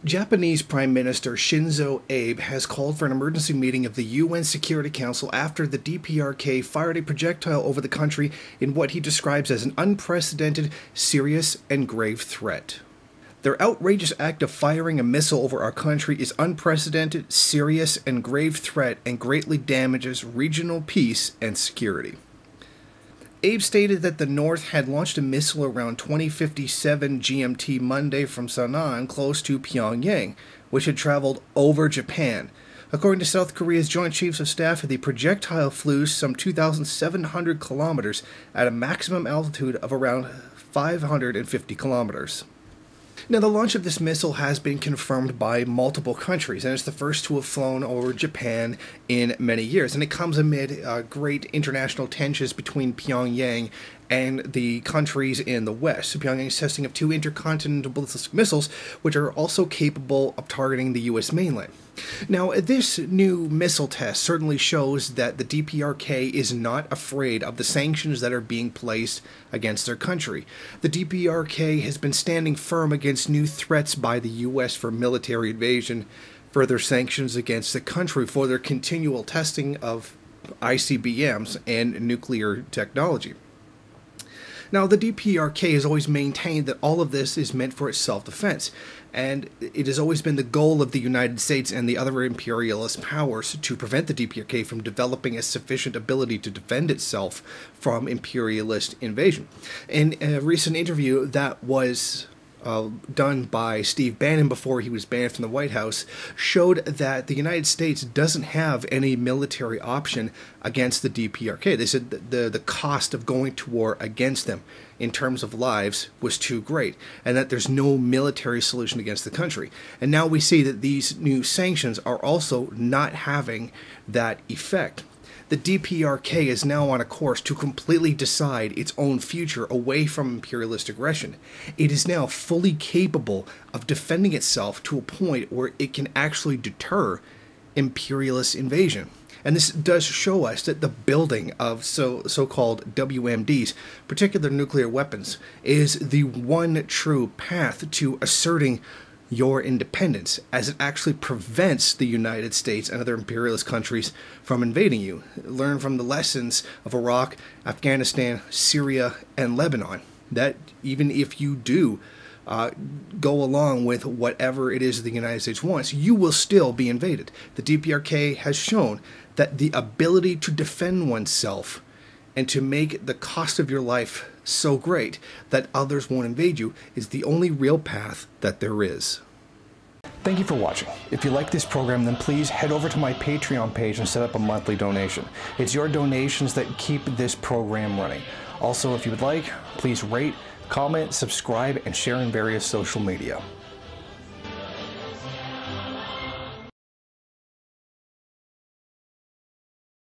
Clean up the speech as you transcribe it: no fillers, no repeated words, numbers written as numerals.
Japanese Prime Minister Shinzo Abe has called for an emergency meeting of the UN Security Council after the DPRK fired a projectile over the country in what he describes as an unprecedented, serious, and grave threat. Their outrageous act of firing a missile over our country is unprecedented, serious, and grave threat and greatly damages regional peace and security. Abe stated that the North had launched a missile around 2057 GMT Monday from Sanan, close to Pyongyang, which had traveled over Japan. According to South Korea's Joint Chiefs of Staff, the projectile flew some 2,700 kilometers at a maximum altitude of around 550 kilometers. Now, the launch of this missile has been confirmed by multiple countries, and it's the first to have flown over Japan in many years. And it comes amid great international tensions between Pyongyang and the countries in the West. Pyongyang is testing of two intercontinental ballistic missiles, which are also capable of targeting the U.S. mainland. Now, this new missile test certainly shows that the DPRK is not afraid of the sanctions that are being placed against their country. The DPRK has been standing firm against new threats by the U.S. for military invasion, further sanctions against the country for their continual testing of ICBMs and nuclear technology. Now, the DPRK has always maintained that all of this is meant for its self-defense, and it has always been the goal of the United States and the other imperialist powers to prevent the DPRK from developing a sufficient ability to defend itself from imperialist invasion. In a recent interview that was done by Steve Bannon before he was banned from the White House, showed that the United States doesn't have any military option against the DPRK. They said that the cost of going to war against them in terms of lives was too great, and that there's no military solution against the country. And now we see that these new sanctions are also not having that effect. The DPRK is now on a course to completely decide its own future away from imperialist aggression. It is now fully capable of defending itself to a point where it can actually deter imperialist invasion. And this does show us that the building of so-called WMDs, particular nuclear weapons, is the one true path to asserting your independence, as it actually prevents the United States and other imperialist countries from invading you. Learn from the lessons of Iraq, Afghanistan, Syria, and Lebanon, that even if you do go along with whatever it is the United States wants, you will still be invaded. The DPRK has shown that the ability to defend oneself and to make the cost of your life so great that others won't invade you is the only real path that there is. Thank you for watching. If you like this program, then please head over to my Patreon page and set up a monthly donation. It's your donations that keep this program running. Also, if you would like, please rate, comment, subscribe, and share in various social media.